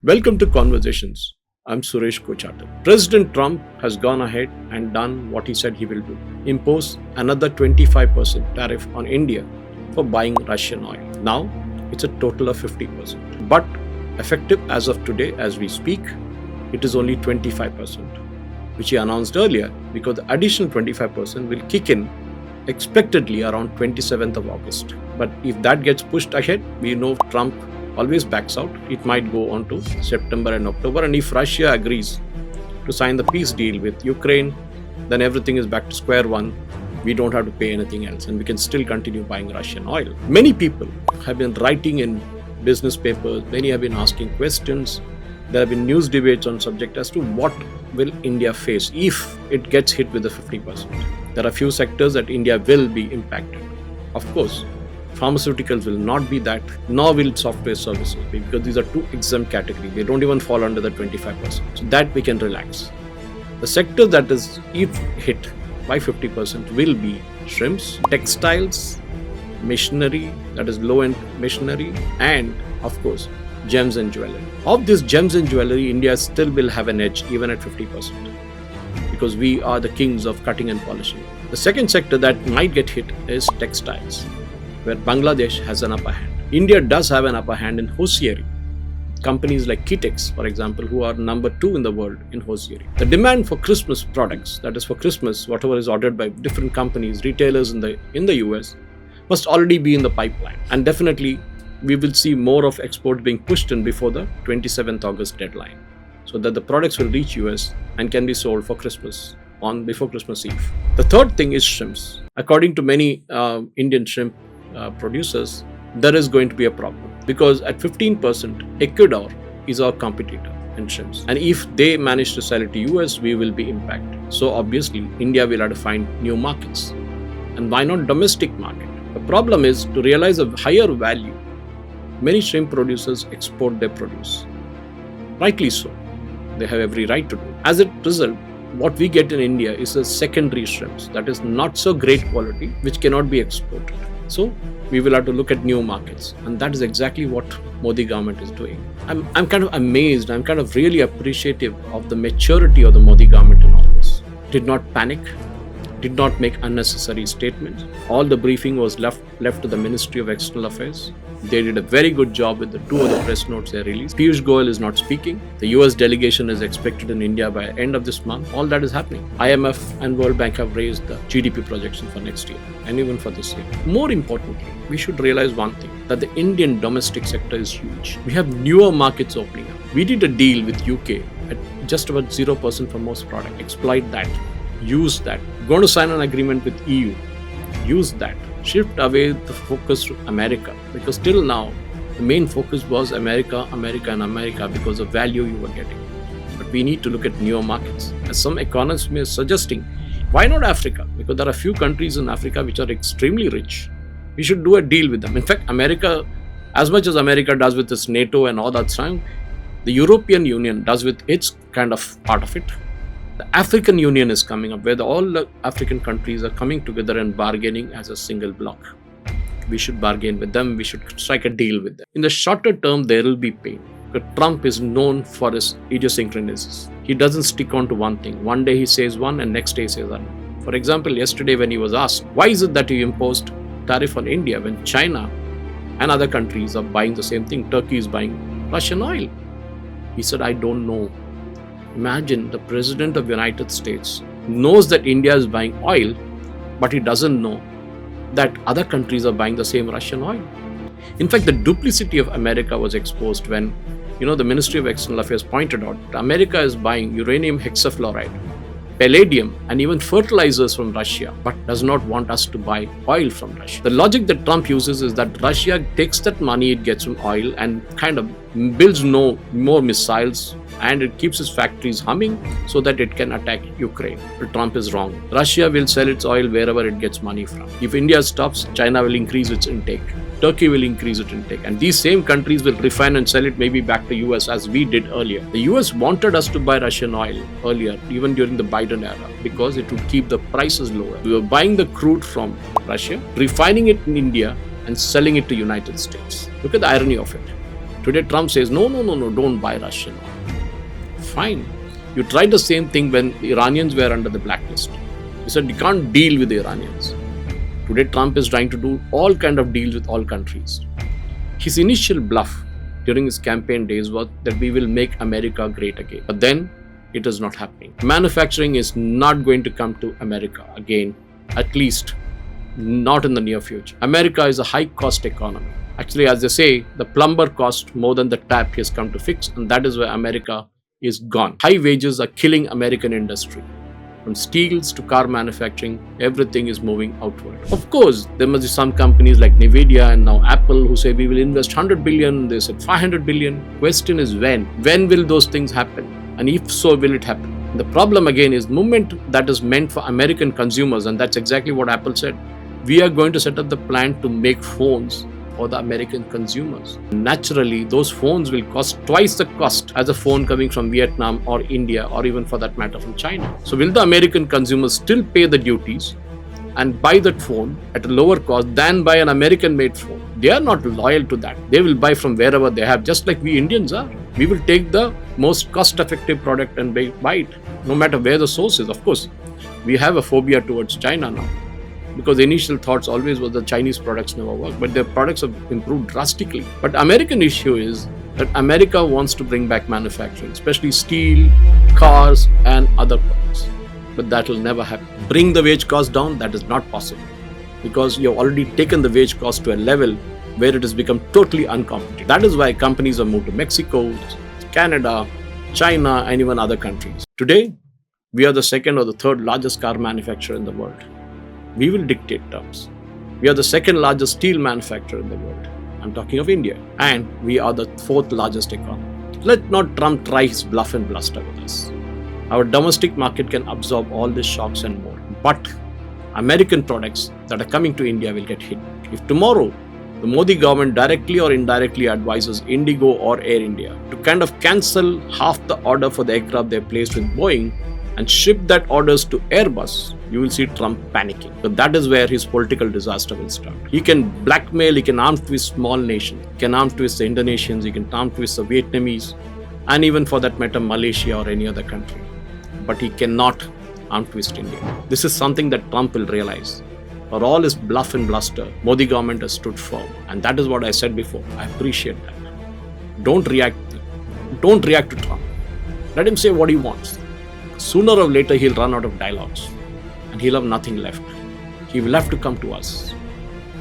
Welcome to Conversations. I'm Suresh Kochattil. President Trump has gone ahead and done what he said he will do. Impose another 25% tariff on India for buying Russian oil. Now, it's a total of 50%. But effective as of today, as we speak, it is only 25%, which he announced earlier because the additional 25% will kick in expectedly around 27th of August. But if that gets pushed ahead, we know Trump always backs out. It might go on to September and October. And if Russia agrees to sign the peace deal with Ukraine, then everything is back to square one. We don't have to pay anything else and we can still continue buying Russian oil. Many people have been writing in business papers. Many have been asking questions. There have been news debates on subject as to what will India face if it gets hit with the 50%. There are few sectors that India will be impacted. Of course, pharmaceuticals will not be that, nor will software services be, because these are two exempt categories. They don't even fall under the 25%. So that we can relax. The sector that is, if hit by 50%, will be shrimps, textiles, machinery, that is low-end machinery, and of course, gems and jewelry. Of this gems and jewelry, India still will have an edge even at 50%, because we are the kings of cutting and polishing. The second sector that might get hit is textiles, where Bangladesh has an upper hand. India does have an upper hand in hosiery. Companies like Kitex, for example, who are number 2 in the world in hosiery. The demand for Christmas products, that is for Christmas, whatever is ordered by different companies, retailers in the US, must already be in the pipeline. And definitely, we will see more of exports being pushed in before the 27th August deadline, so that the products will reach US and can be sold for Christmas before Christmas Eve. The third thing is shrimps. According to many Indian shrimp producers, there is going to be a problem because at 15%, Ecuador is our competitor in shrimps. And if they manage to sell it to US, we will be impacted. So obviously, India will have to find new markets. And why not domestic market? The problem is to realize a higher value. Many shrimp producers export their produce. Rightly so. They have every right to do. As a result, what we get in India is a secondary shrimps that is not so great quality, which cannot be exported. So we will have to look at new markets, and that is exactly what Modi government is doing. I'm kind of amazed. I'm kind of really appreciative of the maturity of the Modi government in all this. Did not panic, did not make unnecessary statements. All the briefing was left to the Ministry of External Affairs. They did a very good job with the 2 other press notes they released. Piyush Goyal is not speaking. The US delegation is expected in India by end of this month. All that is happening. IMF and World Bank have raised the GDP projection for next year and even for this year. More importantly, we should realize one thing, that the Indian domestic sector is huge. We have newer markets opening up. We did a deal with UK at just about 0% for most products. Exploit that. Use that. Going to sign an agreement with EU. Use that. Shift away the focus to America, because till now the main focus was America because of value you were getting. But we need to look at newer markets. As some economists are suggesting, why not Africa? Because there are few countries in Africa which are extremely rich. We should do a deal with them. In fact, America, as much as America does with its NATO and all that stuff, the European Union does with its kind of part of it. The African Union is coming up, where all the African countries are coming together and bargaining as a single bloc. We should bargain with them. We should strike a deal with them. In the shorter term, there will be pain. But Trump is known for his idiosyncrasies. He doesn't stick on to one thing. One day he says one and next day he says another. For example, yesterday when he was asked, why is it that you imposed tariff on India when China and other countries are buying the same thing? Turkey is buying Russian oil. He said, I don't know. Imagine the President of the United States knows that India is buying oil, but he doesn't know that other countries are buying the same Russian oil. In fact, the duplicity of America was exposed when, the Ministry of External Affairs pointed out that America is buying uranium hexafluoride, palladium, and even fertilizers from Russia, but does not want us to buy oil from Russia. The logic that Trump uses is that Russia takes that money it gets from oil and kind of builds more missiles, and it keeps its factories humming so that it can attack Ukraine. But Trump is wrong. Russia will sell its oil wherever it gets money from. If India stops, China will increase its intake. Turkey will increase its intake. And these same countries will refine and sell it maybe back to US as we did earlier. The US wanted us to buy Russian oil earlier, even during the Biden era, because it would keep the prices lower. We were buying the crude from Russia, refining it in India, and selling it to United States. Look at the irony of it. Today Trump says, no, don't buy Russian oil. Fine. You tried the same thing when the Iranians were under the blacklist. You said you can't deal with the Iranians. Today Trump is trying to do all kind of deals with all countries. His initial bluff during his campaign days was that we will make America great again. But then it is not happening. Manufacturing is not going to come to America again, at least not in the near future. America is a high-cost economy. Actually, as they say, the plumber cost more than the tap he has come to fix, and that is why America is gone. High wages are killing American industry. From steels to car manufacturing, everything is moving outward. Of course, there must be some companies like Nvidia and now Apple who say we will invest 100 billion, they said 500 billion. Question is when? When will those things happen? And if so, will it happen? The problem again is movement that is meant for American consumers, and that's exactly what Apple said. We are going to set up the plant to make phones for the American consumers. Naturally, those phones will cost twice the cost as a phone coming from Vietnam or India or even for that matter from China. So will the American consumers still pay the duties and buy that phone at a lower cost than buy an American made phone? They are not loyal to that. They will buy from wherever they have, just like we Indians are. We will take the most cost-effective product and buy it, no matter where the source is. Of course, we have a phobia towards China now, because the initial thoughts always was the Chinese products never work, but their products have improved drastically. But American issue is that America wants to bring back manufacturing, especially steel, cars, and other products. But that will never happen. Bring the wage cost down, that is not possible, because you have already taken the wage cost to a level where it has become totally uncompetitive. That is why companies have moved to Mexico, Canada, China, and even other countries. Today, we are the second or the third largest car manufacturer in the world. We will dictate terms. We are the second largest steel manufacturer in the world. I'm talking of India. And we are the fourth largest economy. Let not Trump try his bluff and bluster with us. Our domestic market can absorb all these shocks and more. But American products that are coming to India will get hit. If tomorrow the Modi government directly or indirectly advises Indigo or Air India to kind of cancel half the order for the aircraft they placed with Boeing and ship that orders to Airbus, you will see Trump panicking. But that is where his political disaster will start. He can blackmail, he can arm twist small nations, he can arm twist the Indonesians, he can arm twist the Vietnamese, and even for that matter Malaysia or any other country. But he cannot arm twist India. This is something that Trump will realize. For all his bluff and bluster, Modi government has stood firm. And that is what I said before. I appreciate that. Don't react to Trump. Let him say what he wants. Sooner or later, he'll run out of dialogues. And he'll have nothing left. He will have to come to us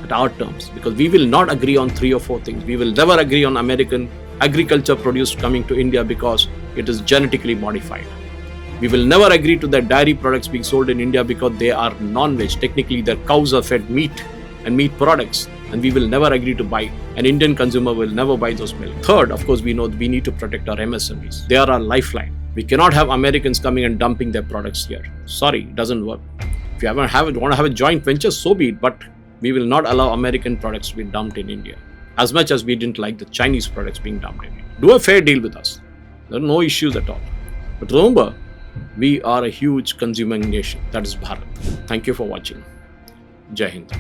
at our terms. Because we will not agree on 3 or 4 things. We will never agree on American agriculture produce coming to India because it is genetically modified. We will never agree to the dairy products being sold in India because they are non-veg. Technically, their cows are fed meat and meat products. And we will never agree to buy. An Indian consumer will never buy those milk. Third, of course, we know we need to protect our MSMEs. They are our lifeline. We cannot have Americans coming and dumping their products here. Sorry, it doesn't work. If you want to have a joint venture, so be it. But we will not allow American products to be dumped in India. As much as we didn't like the Chinese products being dumped in India. Do a fair deal with us. There are no issues at all. But remember, we are a huge consuming nation. That is Bharat. Thank you for watching. Jai Hind.